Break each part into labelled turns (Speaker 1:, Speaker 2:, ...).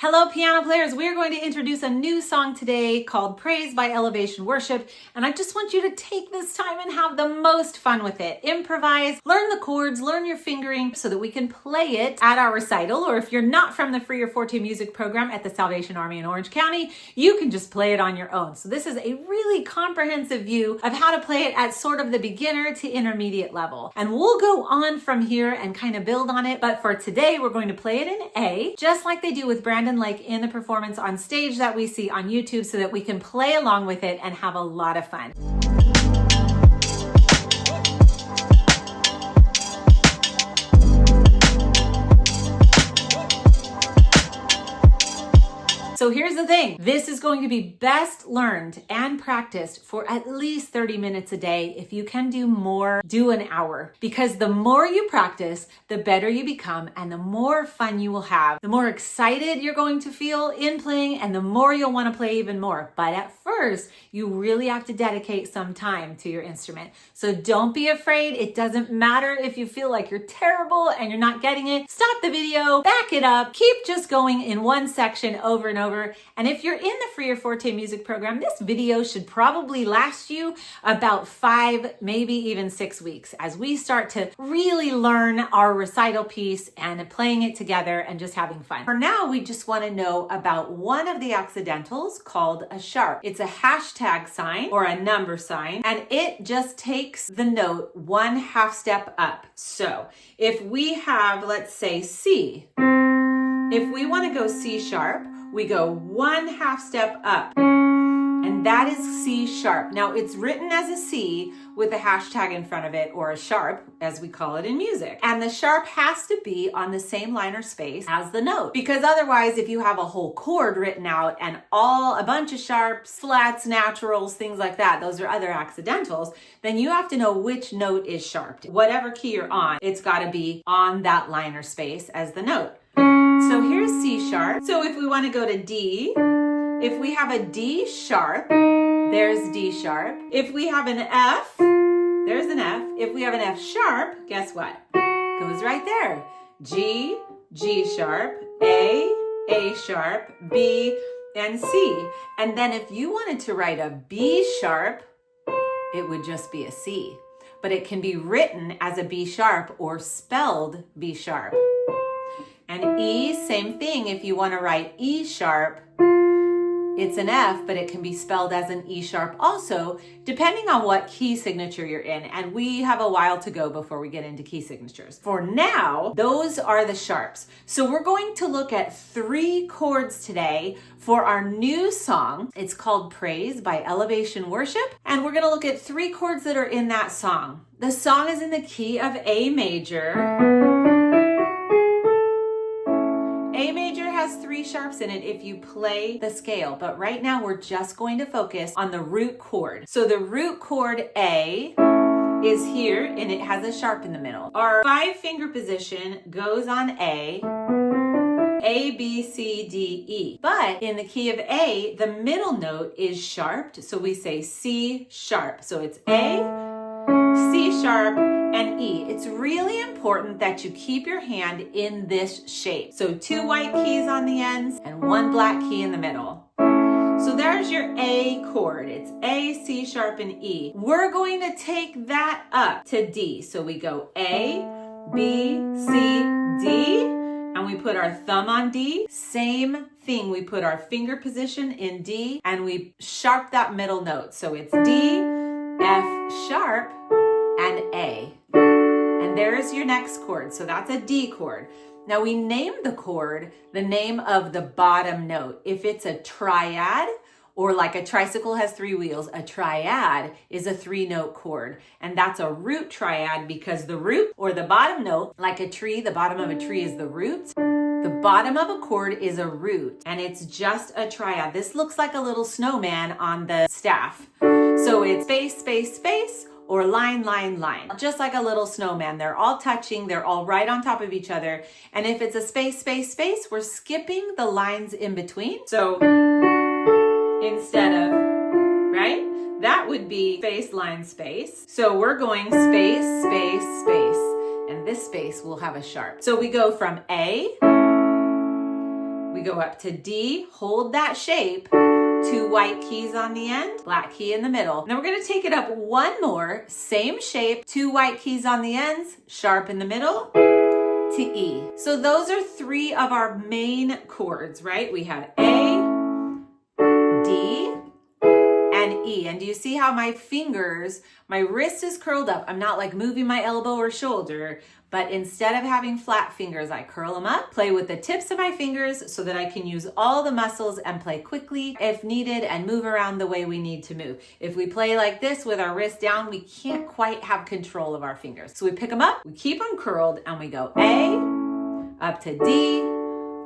Speaker 1: Hello piano players, we are going to introduce a new song today called Praise by Elevation Worship, and I just want you to take this time and have the most fun with it. Improvise, learn the chords, learn your fingering so that we can play it at our recital, or if you're not from the Freer Forte Music Program at the Salvation Army in Orange County, you can just play it on your own. So this is a really comprehensive view of how to play it at sort of the beginner to intermediate level. And we'll go on from here and kind of build on it, but for today we're going to play it in A, just like they do with Brandon Lake in the performance on stage that we see on YouTube, so that we can play along with it and have a lot of fun. So here's the thing, this is going to be best learned and practiced for at least 30 minutes a day. If you can do more, do an hour, because the more you practice, the better you become and the more fun you will have, the more excited you're going to feel in playing and the more you'll want to play even more. But at first, you really have to dedicate some time to your instrument. So don't be afraid. It doesn't matter if you feel like you're terrible and you're not getting it. Stop the video, back it up, keep just going in one section over and over. And if you're in the Freer Forte Music Program, this video should probably last you about 5, maybe even 6 weeks as we start to really learn our recital piece and playing it together and just having fun. For now, we just want to know about one of the accidentals called a sharp. It's a hashtag sign or a number sign, and it just takes the note 1/2 step up. So if we have, let's say, C, if we want to go C sharp, we go 1/2 step up, and that is C sharp. Now it's written as a C with a hashtag in front of it, or a sharp as we call it in music. And the sharp has to be on the same line or space as the note, because otherwise if you have a whole chord written out and a bunch of sharps, flats, naturals, things like that, those are other accidentals, then you have to know which note is sharp. Whatever key you're on, it's got to be on that line or space as the note. So here's C sharp. So if we want to go to D, if we have a D sharp, there's D sharp. If we have an F, there's an F. If we have an F sharp, guess what? Goes right there. G, G sharp, A sharp, B, and C. And then if you wanted to write a B sharp, it would just be a C. But it can be written as a B sharp or spelled B sharp. And E, same thing. If you want to write E sharp, it's an F, but it can be spelled as an E sharp also, depending on what key signature you're in. And we have a while to go before we get into key signatures. For now, those are the sharps. So we're going to look at 3 chords today for our new song. It's called Praise by Elevation Worship. And we're going to look at 3 chords that are in that song. The song is in the key of A major. A major has 3 sharps in it if you play the scale, but right now we're just going to focus on the root chord. So the root chord A is here and it has a sharp in the middle. Our 5-finger position goes on A, B, C, D, E. But in the key of A, the middle note is sharped, so we say C sharp. So it's A, C sharp, and E. It's really important that you keep your hand in this shape. So 2 white keys on the ends and 1 black key in the middle. So there's your A chord. It's A, C sharp, and E. We're going to take that up to D. So we go A, B, C, D, and we put our thumb on D. Same thing, we put our finger position in D and we sharp that middle note. So it's D, F sharp, and A. And there's your next chord. So that's a D chord. Now we name the chord the name of the bottom note. If it's a triad, or like a tricycle has 3 wheels, a triad is a 3-note chord. And that's a root triad because the root, or the bottom note, like a tree, the bottom of a tree is the root. The bottom of a chord is a root, and it's just a triad. This looks like a little snowman on the staff. So it's space, space, space, or line, line, line. Just like a little snowman. They're all touching, they're all right on top of each other. And if it's a space, space, space, we're skipping the lines in between. So instead of, right? That would be space, line, space. So we're going space, space, space. And this space will have a sharp. So we go from A, we We go up to D, hold that shape, 2 white keys on the end, black key in the middle. Then we're gonna take it up one more, same shape, 2 white keys on the ends, sharp in the middle, to E. So those are 3 of our main chords, right? We have A, D, and E. And do you see how my fingers, my wrist is curled up? I'm not like moving my elbow or shoulder, but instead of having flat fingers, I curl them up, play with the tips of my fingers so that I can use all the muscles and play quickly if needed and move around the way we need to move. If we play like this with our wrist down, we can't quite have control of our fingers. So we pick them up, we keep them curled, and we go A, up to D,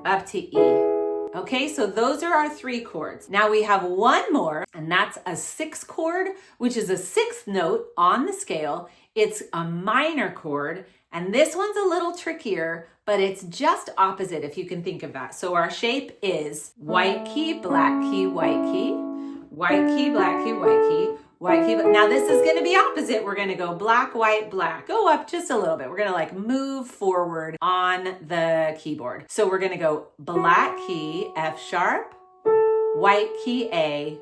Speaker 1: up to E. Okay, so those are our 3 chords. Now we have one more, and that's a 6th chord, which is a 6th note on the scale. It's a minor chord, and this one's a little trickier, but it's just opposite if you can think of that. So our shape is white key, black key, white key, white key, black key, white key, white key. Now this is gonna be opposite. We're gonna go black, white, black. Go up just a little bit. We're gonna like move forward on the keyboard. So we're gonna go black key, F sharp, white key, A,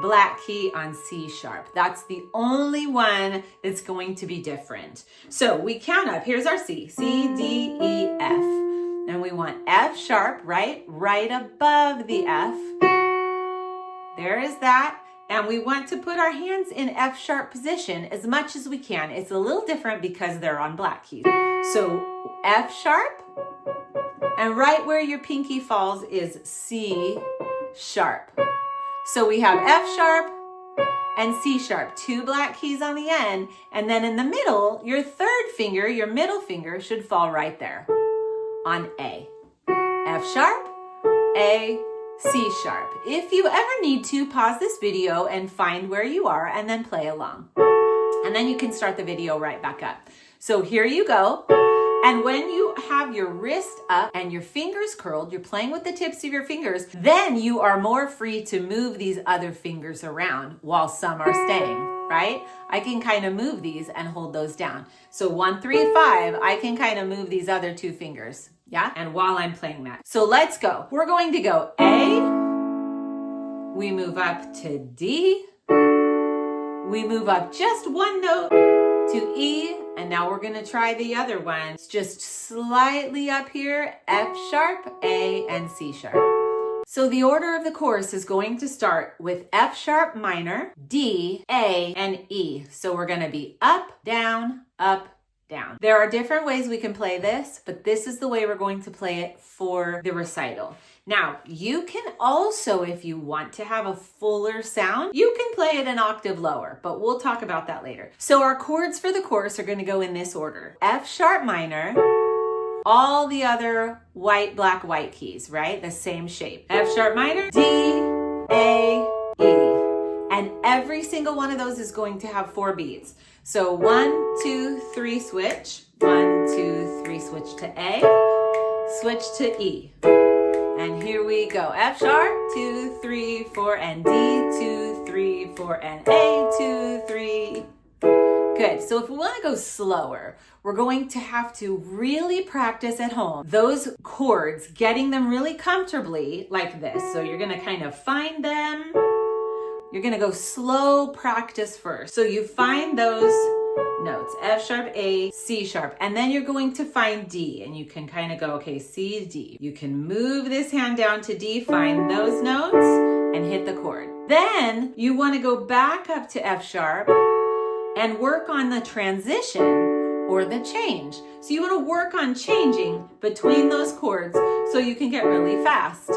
Speaker 1: black key on C sharp. That's the only one that's going to be different. So we count up. Here's our C, C, D, E, F. And we want F sharp, right above the F. There is that. And we want to put our hands in F sharp position as much as we can. It's a little different because they're on black keys. So F sharp, and right where your pinky falls is C sharp. So we have F sharp and C sharp, 2 black keys on the end. And then in the middle, your 3rd finger, your middle finger should fall right there on A. F sharp, A, C sharp. If you ever need to, pause this video and find where you are and then play along. And then you can start the video right back up. So here you go. And when you have your wrist up and your fingers curled, you're playing with the tips of your fingers, then you are more free to move these other fingers around while some are staying, right? I can kind of move these and hold those down. So 1, 3, 5, I can kind of move these other 2 fingers. Yeah, and while I'm playing that. So let's go. We're going to go A, we move up to D, we move up just 1 note to E, and now we're gonna try the other one. It's just slightly up here, F sharp, A, and C sharp. So the order of the chorus is going to start with F sharp minor, D, A, and E. So we're gonna be up, down, down. There are different ways we can play this, but this is the way we're going to play it for the recital. Now, you can also, if you want to have a fuller sound, you can play it an octave lower, but we'll talk about that later. So our chords for the chorus are going to go in this order. F sharp minor, all the other white, black, white keys, right? The same shape. F sharp minor, D, A, E. And every single one of those is going to have 4 beats. So 1, 2, 3, switch. 1, 2, 3, switch to A, switch to E. And here we go. F sharp, 2, 3, 4, and D, 2, 3, 4, and A, 2, 3. Good. So if we want to go slower, we're going to have to really practice at home those chords, getting them really comfortably like this. So you're going to kind of find them. You're going to go slow practice first. So you find those notes, F sharp, A, C sharp, and then you're going to find D, and you can kind of go, okay, C, D. You can move this hand down to D, find those notes, and hit the chord. Then you want to go back up to F sharp and work on the transition or the change. So you want to work on changing between those chords so you can get really fast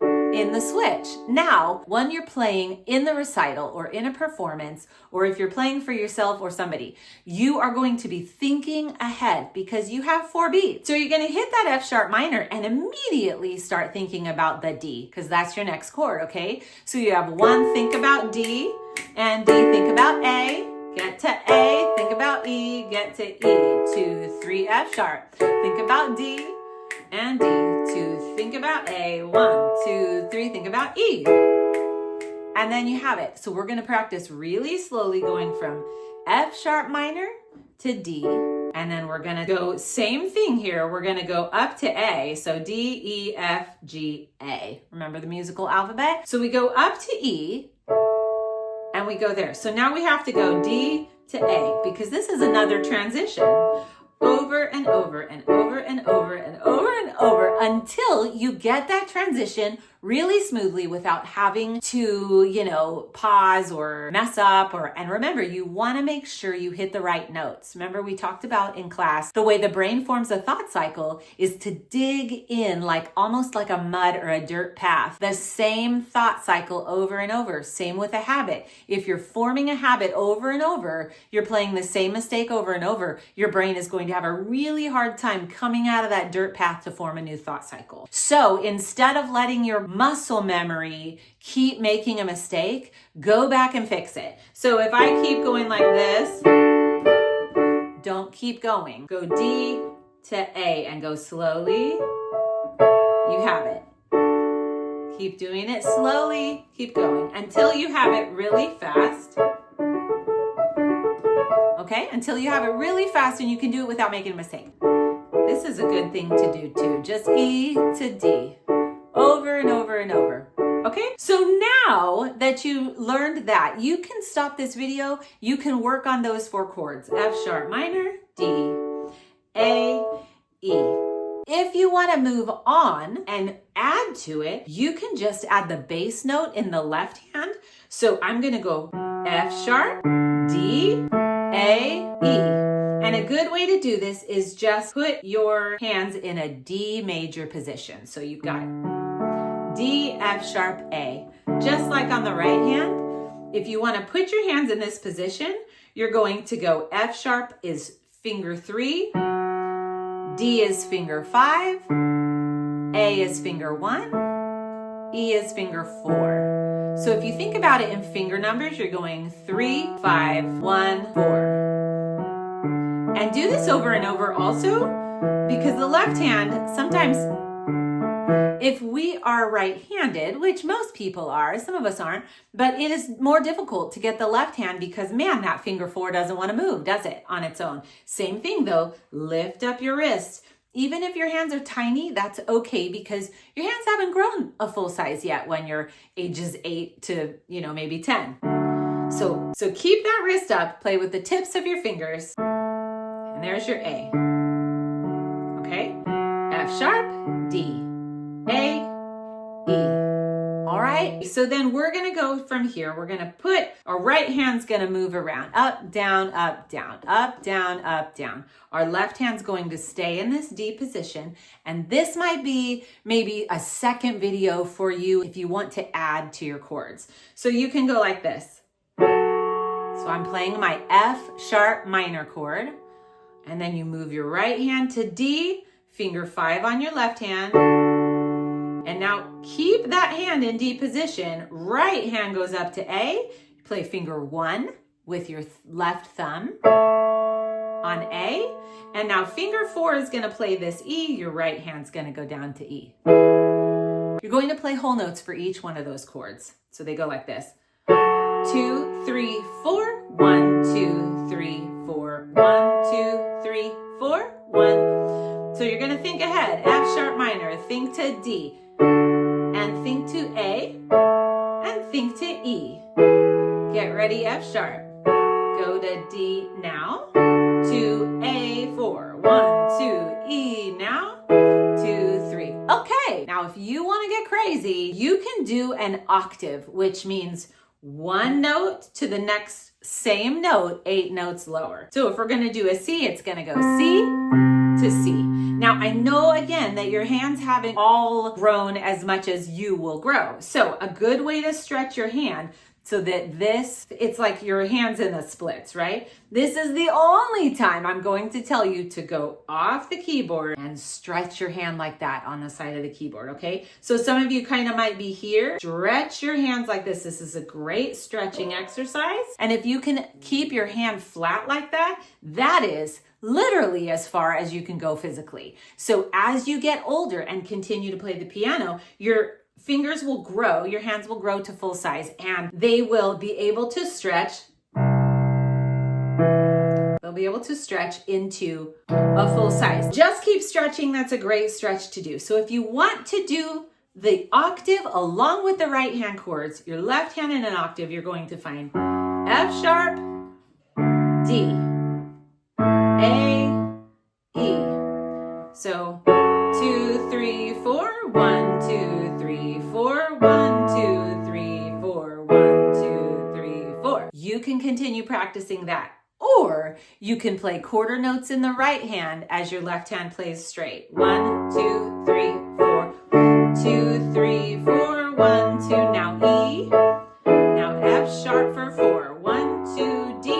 Speaker 1: in the switch. Now, when you're playing in the recital or in a performance, or if you're playing for yourself or somebody, you are going to be thinking ahead because you have 4 beats. So you're going to hit that F sharp minor and immediately start thinking about the D, because that's your next chord, okay? So you have 1, think about D, and D, think about A, get to A, think about E, get to E, 2, 3, F sharp, think about D, and D, 2, think about A, 1, 2, 3, think about E. And then you have it. So we're going to practice really slowly going from F sharp minor to D, And then we're gonna go, same thing here, we're gonna go up to A. So D, E, F, G, A. Remember the musical alphabet? So we go up to E, and we go there. So now we have to go D to A, because this is another transition. Over and over and over and over and over and over until you get that transition really smoothly without having to, pause or mess up. And remember, you want to make sure you hit the right notes. Remember, we talked about in class, the way the brain forms a thought cycle is to dig in almost like a mud or a dirt path. The same thought cycle over and over. Same with a habit. If you're forming a habit over and over, you're playing the same mistake over and over, your brain is going to have a really hard time coming out of that dirt path to form a new thought cycle. So instead of letting your muscle memory keep making a mistake, go back and fix it. So if I keep going like this, don't keep going. Go D to A and go slowly. You have it. Keep doing it slowly. Keep going until you have it really fast. Okay, until you have it really fast and you can do it without making a mistake. This is a good thing to do too. Just E to D, over and over and over. Okay, so now that you learned that, you can stop this video. You can work on those 4 chords: F sharp minor, D, A, E. If you want to move on and add to it, you can just add the bass note in the left hand. So I'm going to go F sharp, D, A, E. And a good way to do this is just put your hands in a D major position. So you've got D, F sharp, A. Just like on the right hand, if you want to put your hands in this position, you're going to go F sharp is finger 3, D is finger 5, A is finger 1, E is finger 4. So if you think about it in finger numbers, you're going 3, 5, 1, 4. And do this over and over also, because the left hand, sometimes if we are right-handed, which most people are, some of us aren't, but it is more difficult to get the left hand because, man, that finger 4 doesn't want to move, does it, on its own? Same thing though, lift up your wrists. Even if your hands are tiny, that's okay because your hands haven't grown a full size yet when you're ages 8 to, maybe 10. So keep that wrist up, play with the tips of your fingers, and there's your A. Okay? F sharp, D, A, E. All right, so then we're gonna go from here. We're gonna put, our right hand's gonna move around, up, down, up, down, up, down, up, down. Our left hand's going to stay in this D position, and this might be maybe a second video for you if you want to add to your chords. So you can go like this. So I'm playing my F sharp minor chord, and then you move your right hand to D, finger 5 on your left hand, and now keep that hand in D position. Right hand goes up to A. Play finger 1 with your left thumb on A. And now finger 4 is going to play this E. Your right hand's going to go down to E. You're going to play whole notes for each one of those chords. So they go like this. 2, 3, 4. 1, 2, 3, 4. 1, 2, 3, 4. 1. So you're going to think ahead. F sharp minor. Think to D. And think to A, and think to E. Get ready, F sharp. Go to D now, to A, 4. 1, 2, E now, 2, 3. Okay, now if you want to get crazy, you can do an octave, which means one note to the next same note, 8 notes lower. So if we're going to do a C, it's going to go C to C. Now, I know again that your hands haven't all grown as much as you will grow. So a good way to stretch your hand so that it's like your hands in the splits, right? This is the only time I'm going to tell you to go off the keyboard and stretch your hand like that on the side of the keyboard, okay? So some of you kind of might be here. Stretch your hands like this. This is a great stretching exercise. And if you can keep your hand flat like that, that is literally as far as you can go physically. So as you get older and continue to play the piano, your fingers will grow, your hands will grow to full size, and they will be able to stretch. They'll be able to stretch into a full size. Just keep stretching. That's a great stretch to do. So if you want to do the octave along with the right hand chords, your left hand in an octave, you're going to find F sharp, D, A, E. So 2, 3, 4, 1, 2, 3, 4, 1, 2, 3, 4, 1, 2, 3, 4. You can continue practicing that. Or you can play quarter notes in the right hand as your left hand plays straight. 1, 2, 3, 4. 2, 3, 4, 1, 2. Now E. Now F sharp for 4. 1, 2, D.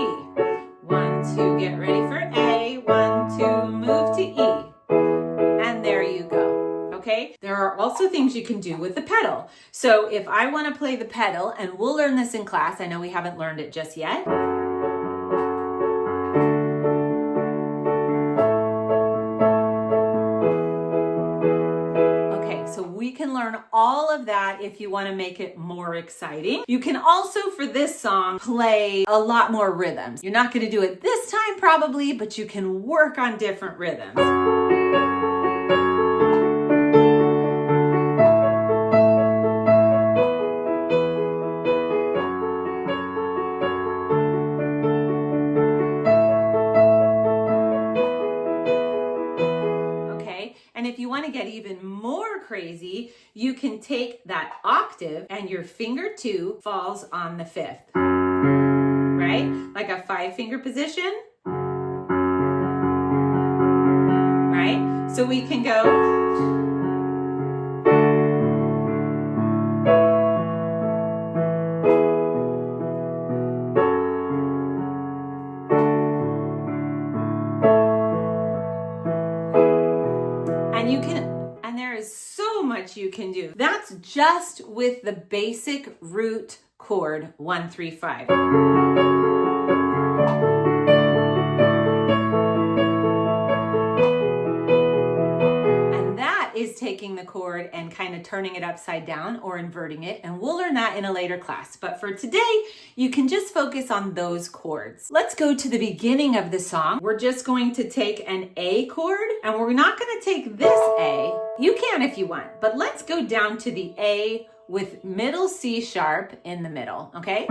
Speaker 1: 1, 2. Get ready for A. 1, 2. Move to E. And there you go. Okay? There are also things you can do with the pedal. So if I want to play the pedal, and we'll learn this in class. I know we haven't learned it just yet. We can learn all of that if you want to make it more exciting. You can also, for this song, play a lot more rhythms. You're not going to do it this time probably, but you can work on different rhythms. And if you want to get even more crazy, you can take that octave and your finger 2 falls on the 5th, right? Like a 5-finger position, right? So we can go. You can do. That's just with the basic root chord 1, 3, 5. And that is taking the chord and kind of turning it upside down or inverting it, and we'll learn that in a later class. But for today, you can just focus on those chords. Let's go to the beginning of the song. We're just going to take an A chord, and we're not going to take this A. You can if you want, but let's go down to the A with middle C sharp in the middle, okay?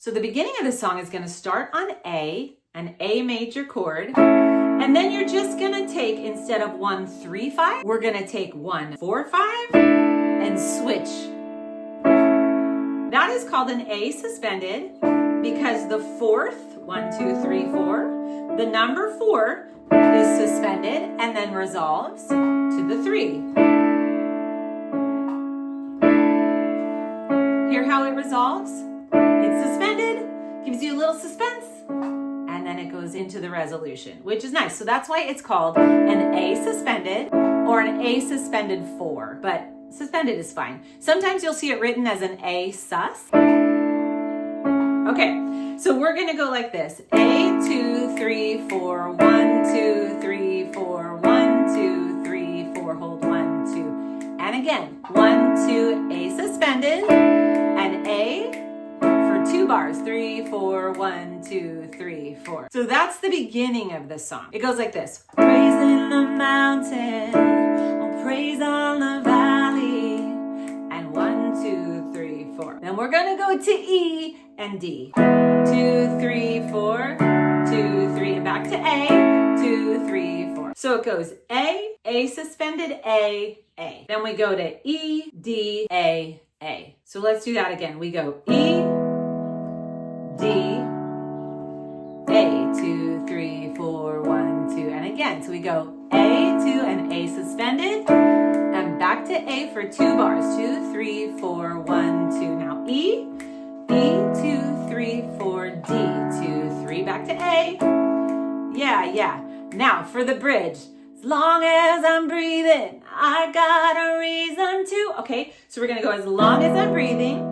Speaker 1: So the beginning of the song is going to start on A, an A major chord, and then you're just going to take, instead of 1, 3, 5, we're going to take 1, 4, 5, and switch. That is called an A suspended because the 4th, 1, 2, 3, 4, the number 4 is suspended and then resolves to the 3. Hear how it resolves? It's suspended, gives you a little suspense, and then it goes into the resolution, which is nice. So that's why it's called an A suspended or an A suspended 4, but suspended is fine. Sometimes you'll see it written as an A sus. Okay, so we're gonna go like this. A, 2, 3, 4, 1, 2, 3, 4, 1, 2, 3, 4, hold 1, 2. And again, 1, 2, A suspended, and A for 2 bars. 3, 4, 1, 2, 3, 4. So that's the beginning of the song. It goes like this. Praise in the mountain, oh, praise on the valley, and 1, 2, 3, 4. Then we're gonna go to E and D. 2, 3, 4, 2, 3, and back to A. 2, 3, 4. So it goes A suspended, A. Then we go to E, D, A. So let's do that again. We go E, D, A. 2, 3, 4, 1, 2, and again. So we go A, 2, and A suspended, and back to A for 2 bars. 2, 3, 4, 1, 2. Now E, 2, 3, 4, D, 2, 3, back to A. Yeah. Now for the bridge. As long as I'm breathing, I got a reason to. Okay, so we're gonna go as long as I'm breathing,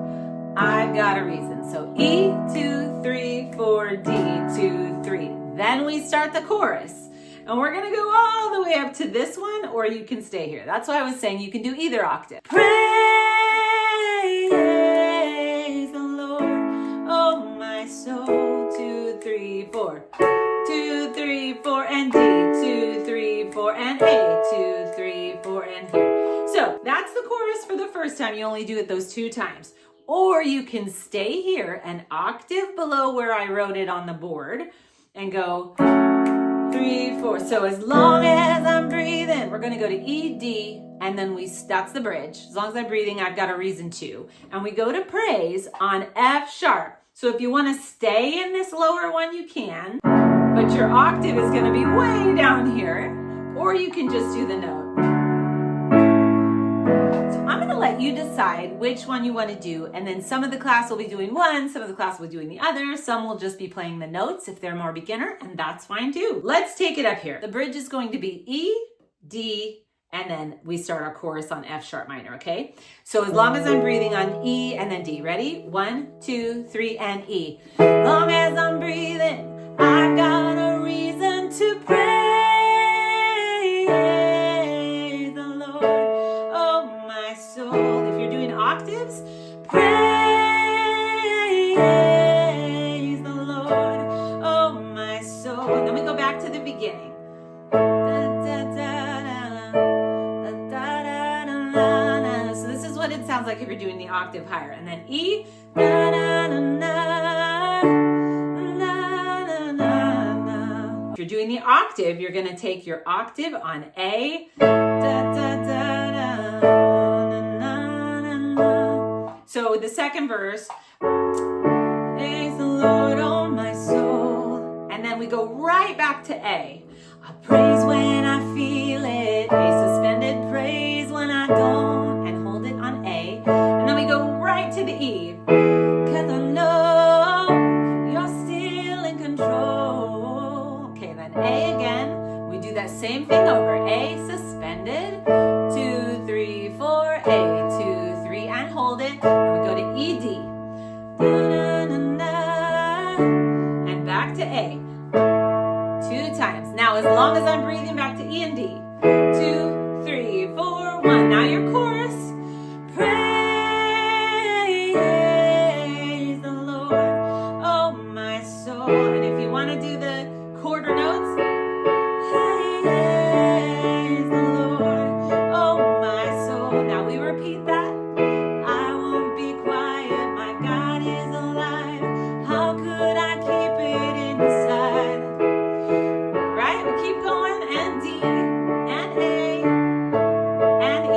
Speaker 1: I've got a reason. So E, 2, 3, 4, D, 2, 3. Then we start the chorus. And we're gonna go all the way up to this one, or you can stay here. That's why I was saying you can do either octave. Praise the Lord, oh my soul. 2, 3, 4. 3, 4, and D, 2, 3, 4, and A, 2, 3, 4, and here. So that's the chorus for the first time. You only do it those 2 times. Or you can stay here an octave below where I wrote it on the board and go 3, 4. So as long as I'm breathing, we're going to go to E, D, and then that's the bridge. As long as I'm breathing, I've got a reason to. And we go to praise on F sharp. So if you want to stay in this lower one, you can, but your octave is going to be way down here, or you can just do the note. I'm going to let you decide which one you want to do, and then some of the class will be doing one, some of the class will be doing the other, some will just be playing the notes if they're more beginner, and that's fine too. Let's take it up here. The bridge is going to be E, D, and then we start our chorus on F sharp minor, okay? So as long as I'm breathing on E and then D, ready? 1, 2, 3, and E. Long as I'm breathing, I've got a reason to praise the Lord. Oh, my soul. If you're doing octaves, praise the Lord. Oh, my soul. And then we go back to the beginning. So this is what it sounds like if you're doing the octave higher. And then E. If you're doing the octave, you're going to take your octave on A. So the second verse, praise the Lord, oh my soul. And then we go right back to A. I praise when I feel it. A suspended praise when I don't. And hold it on A. And then we go right to the E. Cause I know you're still in control. Okay, then A again. We do that same thing over. A suspended. 2, 3, 4. A, 2, 3, and hold it. And we go to E, D. And back to A. 2 times. Now, as long as I'm breathing, back to E and D. 2, 3, 4, 1. Now your chorus. Praise the Lord, oh my soul. And if you want to do the chord or notes, praise the Lord, oh my soul. Now we repeat that. I won't be quiet. My God is alive. How could I keep it inside? Right? We keep going. And D, and A, and E,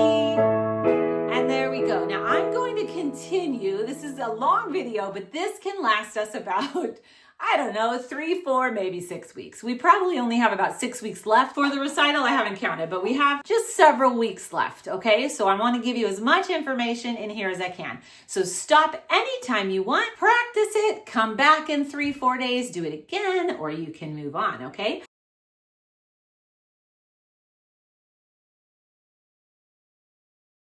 Speaker 1: and there we go. Now I'm going to continue. This is a long video, but this can last us about, I don't know, 3, 4, maybe 6 weeks. We probably only have about 6 weeks left for the recital. I haven't counted, but we have just several weeks left, okay? So I want to give you as much information in here as I can. So stop anytime you want, practice it, come back in 3, 4 days, do it again, or you can move on, okay?